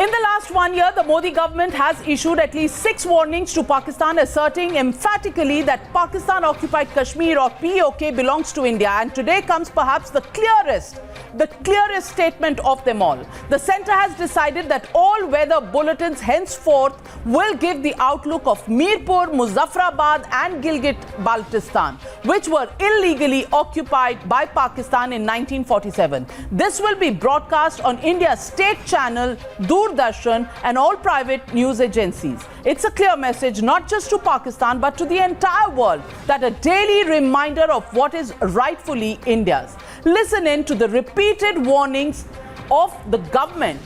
In the last 1 year, the Modi government has issued at least 6 warnings to Pakistan, asserting emphatically that Pakistan-occupied Kashmir or POK belongs to India. And today comes perhaps the clearest statement of them all. The centre has decided that all weather bulletins henceforth will give the outlook of Mirpur, Muzaffarabad and Gilgit-Baltistan, which were illegally occupied by Pakistan in 1947. This will be broadcast on India's state channel, Doordarshan, and all private news agencies. It's a clear message not just to Pakistan but to the entire world, that a daily reminder of what is rightfully India's. Listen in to the repeated warnings of the government,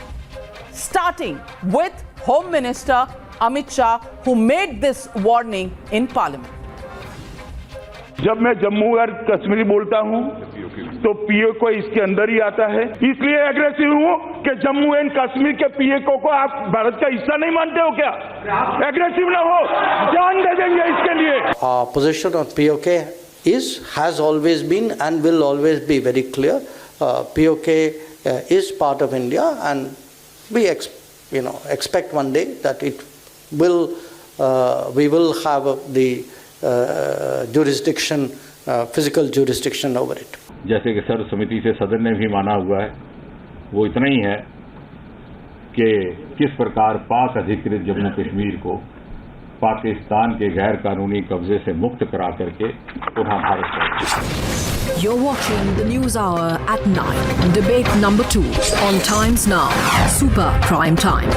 starting with Home Minister Amit Shah, who made this warning in Parliament. जब मैं जम्मू और कश्मीर बोलता हूं तो PoK इसके अंदर ही आता है, इसलिए एग्रेसिव हूं कि जम्मू एंड कश्मीर के पीओके को आप भारत का हिस्सा नहीं मानते हो क्या? एग्रेसिव ना हो, जान दे देंगे इसके लिए. Our position on POK has always been and will always be very clear. POK is part of India, and we expect one day that we will have the jurisdiction, physical jurisdiction over it. जैसे कि सर्व समिति से सदन ने भी माना हुआ है, वो इतना ही है कि किस प्रकार पाक अधिकृत जम्मू कश्मीर को पाकिस्तान के गैर कानूनी कब्जे से मुक्त करा करके पुनः Bharat. You're watching the News Hour at 9. Debate number 2 on Times Now. Super Prime Time.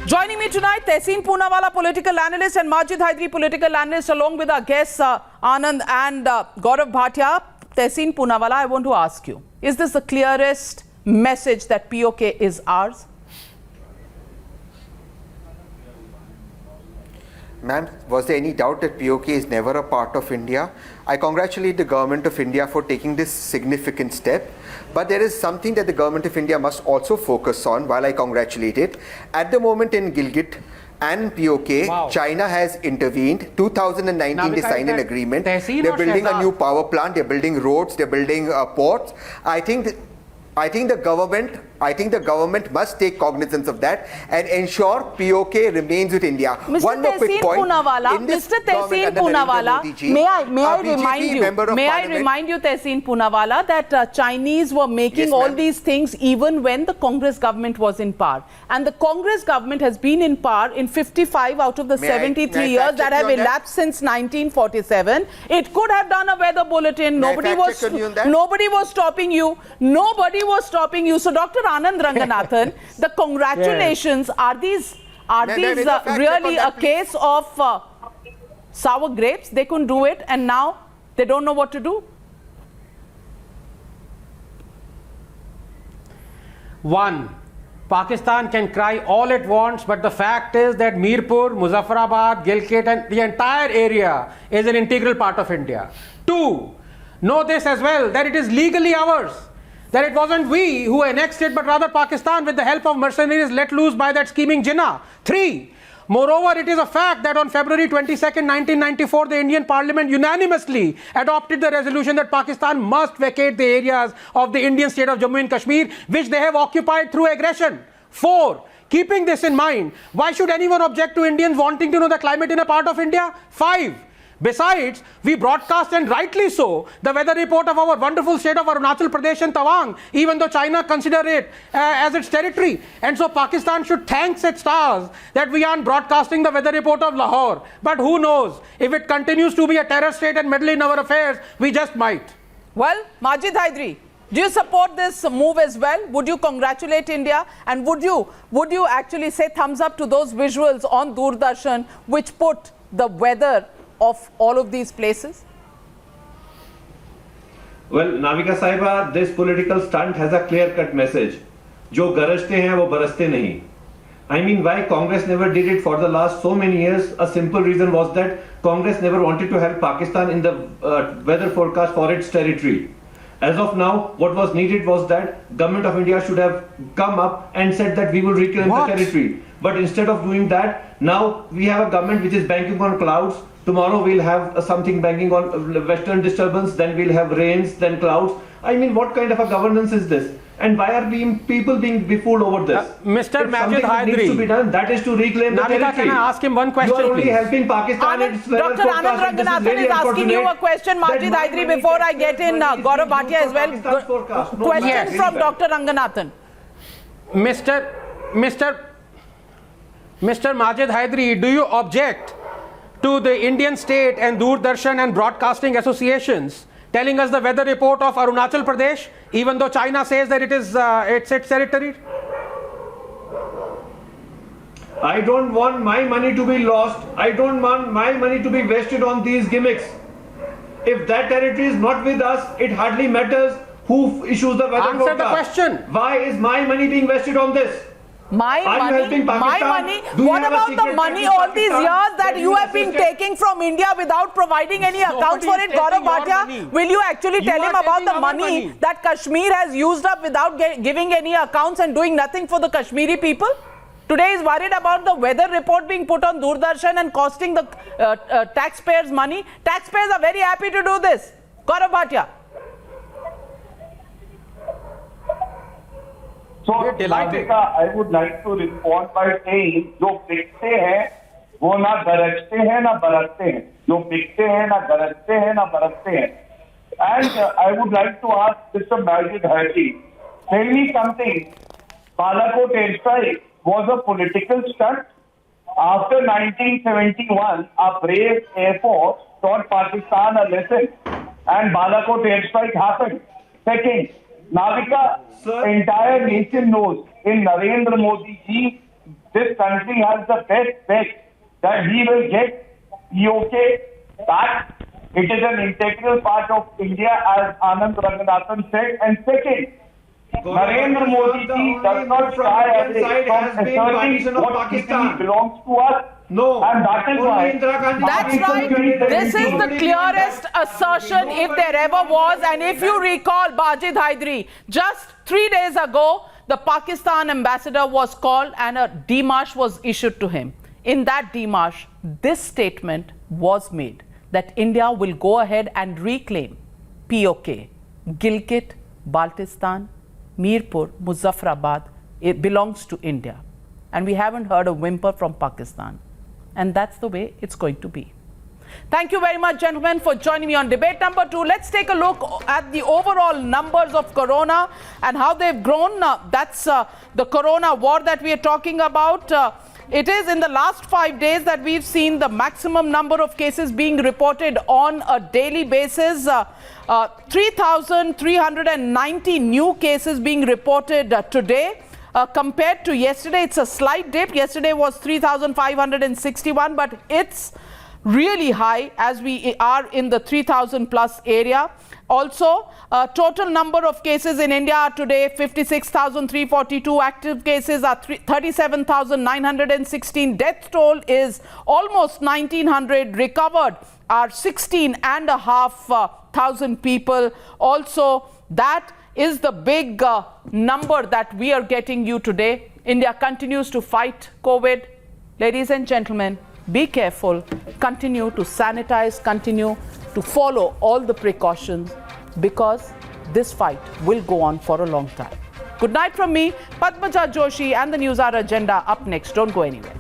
Joining me tonight, Tehseen Poonawalla, political analyst, and Majid Hydari, political analyst, along with our guests Anand and Gaurav Bhatia. Tehseen Poonawalla, I want to ask you, is this the clearest message that POK is ours? Ma'am, was there any doubt that POK is never a part of India? I congratulate the government of India for taking this significant step. But there is something that the government of India must also focus on, while I congratulate it. At the moment in Gilgit and POK, China has intervened. 2019 they signed an agreement. They're building a new power plant, they're building roads, they're building ports. I think the government must take cognizance of that and ensure POK remains with India. Mr. One more quick point. Mr. Tehseen Poonawalla, may I remind you, Tehseen Poonawalla, that Chinese were making all these things even when the Congress government was in power. And the Congress government has been in power in 55 out of the 73 years that have elapsed since 1947. It could have done a weather bulletin. Nobody was stopping you. Nobody was stopping you. So, Dr. Anand Ranganathan, the congratulations, are these really a case of sour grapes? They couldn't do it and now they don't know what to do? One, Pakistan can cry all it wants, but the fact is that Mirpur, Muzaffarabad, Gilgit and the entire area is an integral part of India. Two, know this as well, that it is legally ours. That it wasn't we who annexed it, but rather Pakistan with the help of mercenaries let loose by that scheming Jinnah. 3. Moreover, it is a fact that on February 22nd, 1994, the Indian Parliament unanimously adopted the resolution that Pakistan must vacate the areas of the Indian state of Jammu and Kashmir, which they have occupied through aggression. 4. Keeping this in mind, why should anyone object to Indians wanting to know the climate in a part of India? 5. Besides, we broadcast, and rightly so, the weather report of our wonderful state of Arunachal Pradesh and Tawang, even though China consider it as its territory. And so Pakistan should thank its stars that we aren't broadcasting the weather report of Lahore. But who knows, if it continues to be a terror state and meddle in our affairs, we just might. Well, Majid Hydari, do you support this move as well? Would you congratulate India? And would you actually say thumbs up to those visuals on Doordarshan which put the weather of all of these places? Well, Navika Sahiba, this political stunt has a clear-cut message. जो गरजते हैं वो बरसते नहीं. I mean, why Congress never did it for the last so many years? A simple reason was that Congress never wanted to help Pakistan in the weather forecast for its territory. As of now, what was needed was that Government of India should have come up and said that we will reclaim the territory. But instead of doing that, now we have a government which is banking on clouds Tomorrow we'll have something banging on western disturbance, then we'll have rains, then clouds. I mean, what kind of a governance is this? And why are people being befooled over this? Mr. If Majid something needs Hydri, to be done, that is to reclaim the Navika, territory. can I ask him one question, You are only please? helping Pakistan. and it's weather Dr. Anand forecast, and this is Ranganathan really is asking you a unfortunate question, that Majid my Hydri, money before I is get in being Gaurav used Bhatia as for well. Pakistan's forecast. No, Question yes. from Dr. Ranganathan. Mr. Majid Hydri, do you object to the Indian State and Doordarshan and Broadcasting Associations telling us the weather report of Arunachal Pradesh, even though China says that it's its territory? I don't want my money to be lost. I don't want my money to be wasted on these gimmicks. If that territory is not with us, it hardly matters who issues the weather Answer the forecast. question. Why is my money being wasted on this? My Are you money, helping my Pakistan? money. Do you What have a about the secret money tax in all these Pakistan years that that you you have been assisted? taking from India without providing any accounts for it? Nobody is Gaurav taking your Bhatia, money. will you actually You tell are him about taking the our money money. that Kashmir has used up without giving any accounts and doing nothing for the Kashmiri people? Today is worried about the weather report being put on Doordarshan and costing the taxpayers money. Taxpayers are very happy to do this. Gaurav Bhatia. So, We're delighted. Navika, I would like to respond by saying, जो बिकते हैं वो ना गरजते हैं ना बरसते हैं, जो बिकते हैं ना गरजते हैं ना बरसते हैं. And I would like to ask Mr. Majid Hydri, tell me something. Balakot airstrike was a political stunt. After 1971, our brave Air Force taught Pakistan a lesson, and Balakot airstrike happened. Second, Navika, Sir? entire nation knows in Narendra Modi ji, this country has the best bet that he will get POK back. It is an integral part of India, as Anand Ranganathan said. And second, Narendra Modi ji does not shy away from asserting what Italy belongs to us. No. And that is why. That's right. This is the clearest assertion if there ever was. And if you recall, Majid Hydri, just 3 days ago, the Pakistan ambassador was called and a démarche was issued to him. In that démarche, this statement was made that India will go ahead and reclaim POK, Gilgit, Baltistan, Mirpur, Muzaffarabad. It belongs to India. And we haven't heard a whimper from Pakistan. And that's the way it's going to be. Thank you very much, gentlemen, for joining me on debate number 2. Let's take a look at the overall numbers of corona and how they've grown. That's the corona war that we are talking about. It is in the last 5 days that we've seen the maximum number of cases being reported on a daily basis. 3,390 new cases being reported today. Compared to yesterday, it's a slight dip. Yesterday was 3,561, but it's really high as we are in the 3,000 plus area. Also, total number of cases in India are today 56,342. Active cases are 37,916. Death toll is almost 1,900. Recovered are 16,500 people. Also, that is the big number that we are getting you today. India continues to fight COVID. Ladies and gentlemen, be careful. Continue to sanitize, continue to follow all the precautions, because this fight will go on for a long time. Good night from me, Padmaja Joshi, and the News Hour agenda up next. Don't go anywhere.